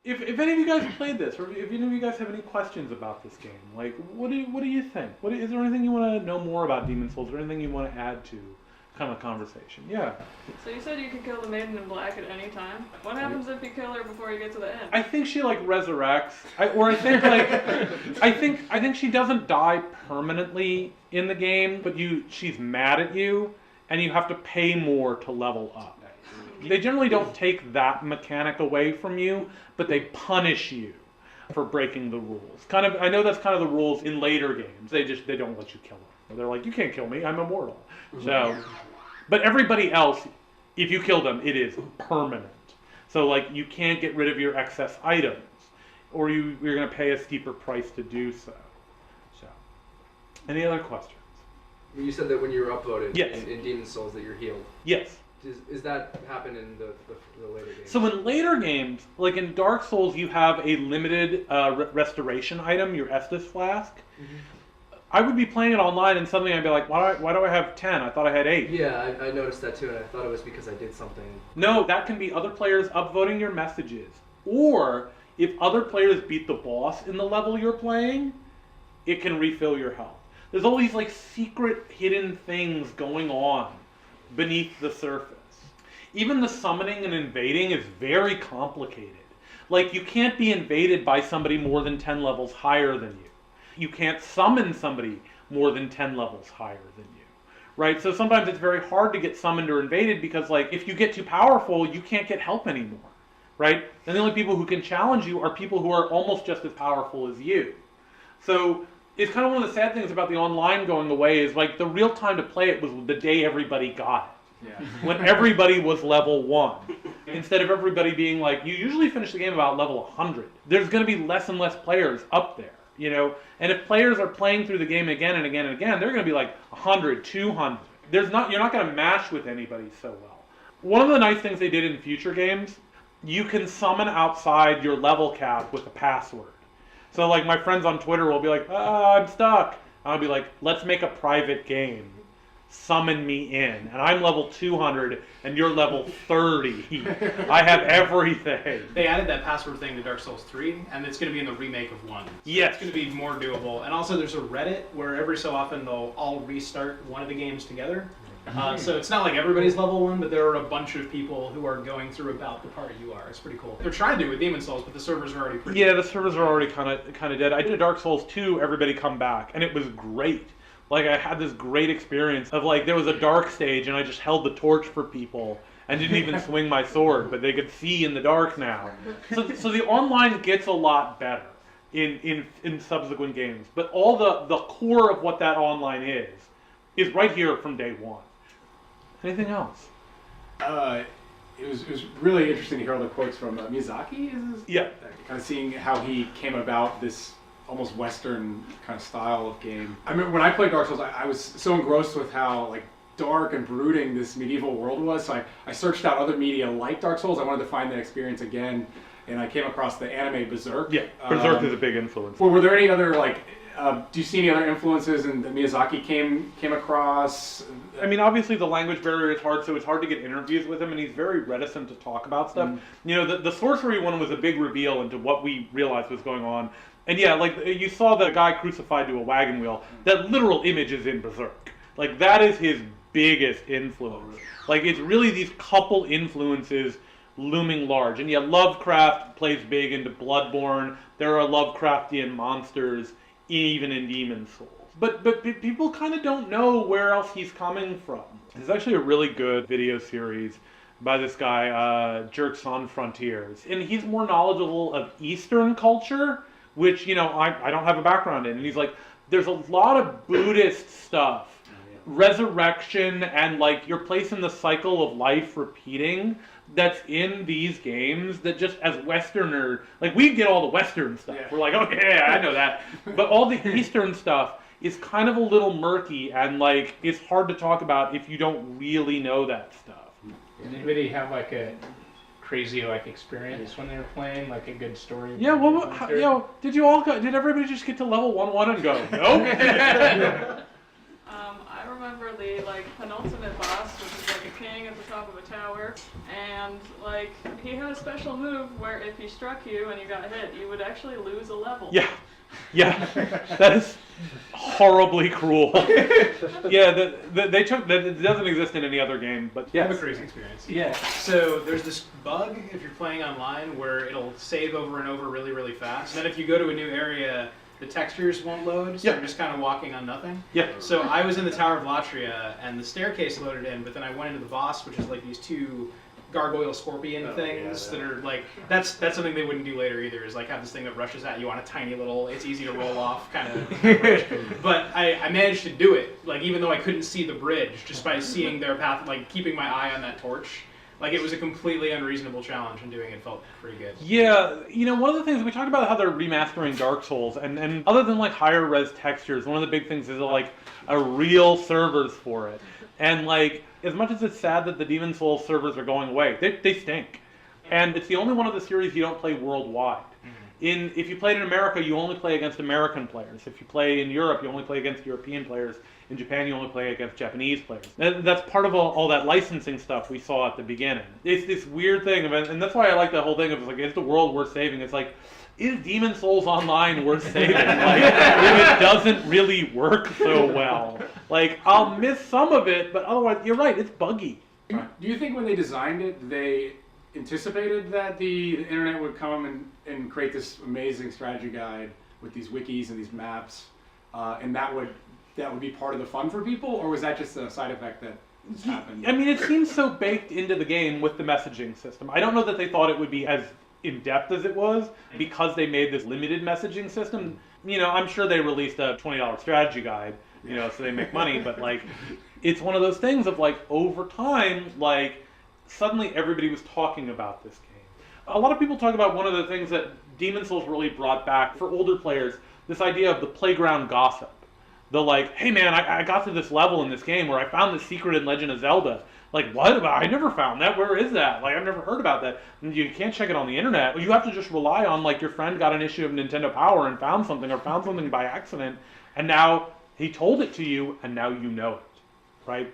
If any of you guys played this, or if any of you guys have any questions about this game, like what do you think? Is there anything you want to know more about Demon Souls, or anything you want to add to kind of conversation? Yeah. So you said you could kill the Maiden in Black at any time. What happens if you kill her before you get to the end? I think she like resurrects, I think she doesn't die permanently in the game, but she's mad at you, and you have to pay more to level up. They generally don't take that mechanic away from you, but they punish you for breaking the rules. I know that's kind of the rules in later games. They don't let you kill them. They're like, you can't kill me, I'm immortal. So, but everybody else, if you kill them, it is permanent. So like, you can't get rid of your excess items, or you're going to pay a steeper price to do so. So, any other questions? You said that when you were upvoted yes. in Demon Souls that you're healed. Yes. Does that happen in the later games? So in later games, like in Dark Souls, you have a limited restoration item, your Estus Flask. Mm-hmm. I would be playing it online, and suddenly I'd be like, why do I have 10? I thought I had 8. Yeah, I noticed that too, and I thought it was because I did something. No, that can be other players upvoting your messages. Or, if other players beat the boss in the level you're playing, it can refill your health. There's all these like secret hidden things going on beneath the surface. Even the summoning and invading is very complicated. Like, you can't be invaded by somebody more than 10 levels higher than you. You can't summon somebody more than 10 levels higher than you. Right? So sometimes it's very hard to get summoned or invaded because, like, if you get too powerful, you can't get help anymore. Right? And the only people who can challenge you are people who are almost just as powerful as you. So it's kind of one of the sad things about the online going away is, like, the real time to play it was the day everybody got it. Yeah. When everybody was level 1. Instead of everybody being like, you usually finish the game about level 100. There's going to be less and less players up there, you know? And if players are playing through the game again and again and again, they're going to be like 100, 200. You're not going to match with anybody so well. One of the nice things they did in future games, you can summon outside your level cap with a password. So like my friends on Twitter will be like, I'm stuck. I'll be like, let's make a private game. Summon me in, and I'm level 200 and you're level 30. I have everything. They added that password thing to Dark Souls 3, and it's going to be in the remake of 1. So yes. It's going to be more doable. And also there's a Reddit where every so often they'll all restart one of the games together. So it's not like everybody's level 1, but there are a bunch of people who are going through about the part you are. It's pretty cool. They're trying to do it with Demon Souls, but the servers are already pretty the servers are already kind of dead. I did Dark Souls 2, everybody come back, and it was great. Like, I had this great experience of, like, there was a dark stage, and I just held the torch for people and didn't even swing my sword, but they could see in the dark now. So the online gets a lot better in subsequent games. But all the core of what that online is right here from day one. Anything else? It was really interesting to hear all the quotes from Miyazaki. Yeah. Kind of seeing how he came about this almost Western kind of style of game. I mean, when I played Dark Souls, I was so engrossed with how like dark and brooding this medieval world was. So I searched out other media like Dark Souls. I wanted to find that experience again, and I came across the anime Berserk. Yeah, Berserk is a big influence. Well, were there any other like? Do you see any other influences that Miyazaki came across? I mean, obviously the language barrier is hard, so it's hard to get interviews with him, and he's very reticent to talk about stuff. Mm. You know, the sorcery one was a big reveal into what we realized was going on. And yeah, like, you saw the guy crucified to a wagon wheel. That literal image is in Berserk. Like, that is his biggest influence. Like, it's really these couple influences looming large. And yeah, Lovecraft plays big into Bloodborne. There are Lovecraftian monsters even in Demon Souls. But people kind of don't know where else he's coming from. There's actually a really good video series by this guy, Jerks on Frontiers. And he's more knowledgeable of Eastern culture, which, you know, I don't have a background in. And he's like, there's a lot of Buddhist stuff, resurrection, and like your place in the cycle of life repeating that's in these games that just as Westerner, like we get all the Western stuff. Yeah. We're like, okay, I know that. But all the Eastern stuff is kind of a little murky and like it's hard to talk about if you don't really know that stuff. Did anybody have like a crazy like experience when they were playing, like a good story? Yeah, well, did everybody just get to level 1-1 and go, nope? I remember the like penultimate boss, which is like a king at the top of a tower, and like he had a special move where if he struck you and you got hit, you would actually lose a level. Yeah. Yeah, that is horribly cruel. Yeah, they took that. It doesn't exist in any other game, but I have a yes. crazy experience. Yeah. So there's this bug if you're playing online where it'll save over and over really, really fast. And then if you go to a new area, the textures won't load, so Yeah. you're just kind of walking on nothing. Yeah. So I was in the Tower of Latria, and the staircase loaded in, but then I went into the boss, which is like these two gargoyle scorpion things that are like, that's something they wouldn't do later either, is like have this thing that rushes at you on a tiny little, it's easy to roll off kind of approach. But I managed to do it, like even though I couldn't see the bridge, just by seeing their path, like keeping my eye on that torch. Like it was a completely unreasonable challenge, and doing it felt pretty good. Yeah, you know, one of the things we talked about how they're remastering Dark Souls, and other than like higher res textures, one of the big things is like a real servers for it. And like, as much as it's sad that the Demon Souls servers are going away, they stink. And it's the only one of the series you don't play worldwide. If you played in America, you only play against American players. If you play in Europe, you only play against European players. In Japan, you only play against Japanese players. That's part of all that licensing stuff we saw at the beginning. It's this weird thing, and that's why I like that whole thing of like, is the world worth saving? It's like, is Demon Souls Online worth saving? Like, if it doesn't really work so well. Like, I'll miss some of it, but otherwise, you're right, it's buggy. Do you think when they designed it, they anticipated that the internet would come and create this amazing strategy guide with these wikis and these maps, and that would be part of the fun for people, or was that just a side effect that just happened? I mean, it seems so baked into the game with the messaging system. I don't know that they thought it would be as in-depth as it was because they made this limited messaging system. You know, I'm sure they released a $20 strategy guide, you know, so they make money, but like, it's one of those things of like, over time, like, suddenly everybody was talking about this game. A lot of people talk about one of the things that Demon Souls really brought back for older players, this idea of the playground gossip. The like, hey man, I got to this level in this game where I found this secret in Legend of Zelda. Like, what? I never found that. Where is that? Like, I've never heard about that. And you can't check it on the internet. You have to just rely on, like, your friend got an issue of Nintendo Power and found something, or found something by accident, and now he told it to you, and now you know it, right?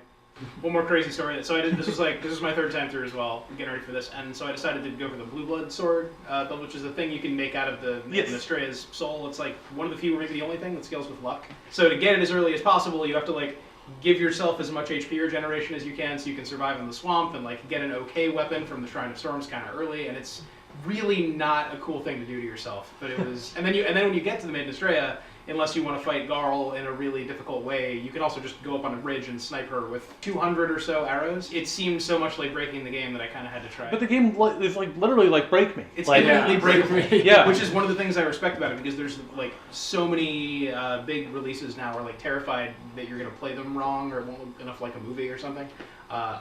One more crazy story. So this was my third time through as well, getting ready for this, and so I decided to go for the Blue Blood sword, which is the thing you can make out of the Astrea's soul. It's like one of the few, or maybe the only thing that scales with luck. So to get it as early as possible, you have to like give yourself as much HP regeneration as you can, so you can survive in the swamp and like get an okay weapon from the Shrine of Storms kind of early. And it's really not a cool thing to do to yourself, but it was. And then when you get to the Maiden Astrea, unless you want to fight Garl in a really difficult way, you can also just go up on a bridge and snipe her with 200 or so arrows. It seemed so much like breaking the game that I kind of had to try. But the game is like literally like Break Me. It's like, immediately Break Me, Yeah. which is one of the things I respect about it, because there's like so many big releases now are like terrified that you're going to play them wrong or it won't look enough like a movie or something.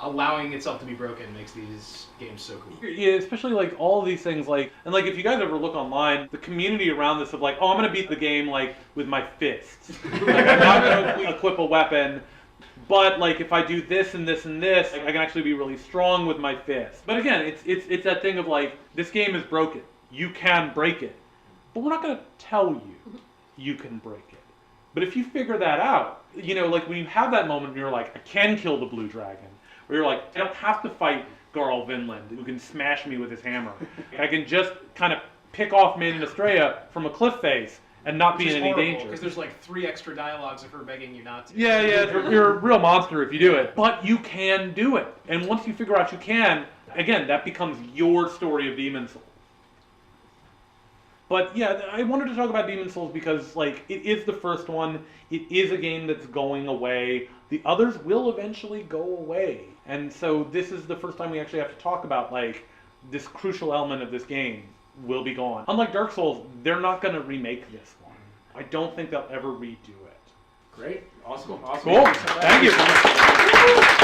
Allowing itself to be broken makes these games so cool. Yeah, especially like all of these things, like, and like if you guys ever look online, the community around this of like, oh, I'm gonna beat the game like with my fists. Like, I'm not gonna equip a weapon, but like if I do this and this and this, like, I can actually be really strong with my fists. But again, it's that thing of like, this game is broken. You can break it, but we're not gonna tell you can break it. But if you figure that out, you know, like when you have that moment where you're like, I can kill the blue dragon. Where you're like, I don't have to fight Garl Vinland, who can smash me with his hammer. I can just kind of pick off Maiden Astrea from a cliff face and not be in any danger. Because there's like 3 extra dialogues of her begging you not to. Yeah, you're a real monster if you do it. But you can do it. And once you figure out you can, again, that becomes your story of Demon Souls. But yeah, I wanted to talk about Demon Souls because like it is the first one. It is a game that's going away. The others will eventually go away. And so this is the first time we actually have to talk about like this crucial element of this game will be gone. Unlike Dark Souls, they're not going to remake this one. I don't think they'll ever redo it. Great. Awesome. Cool. Thank you.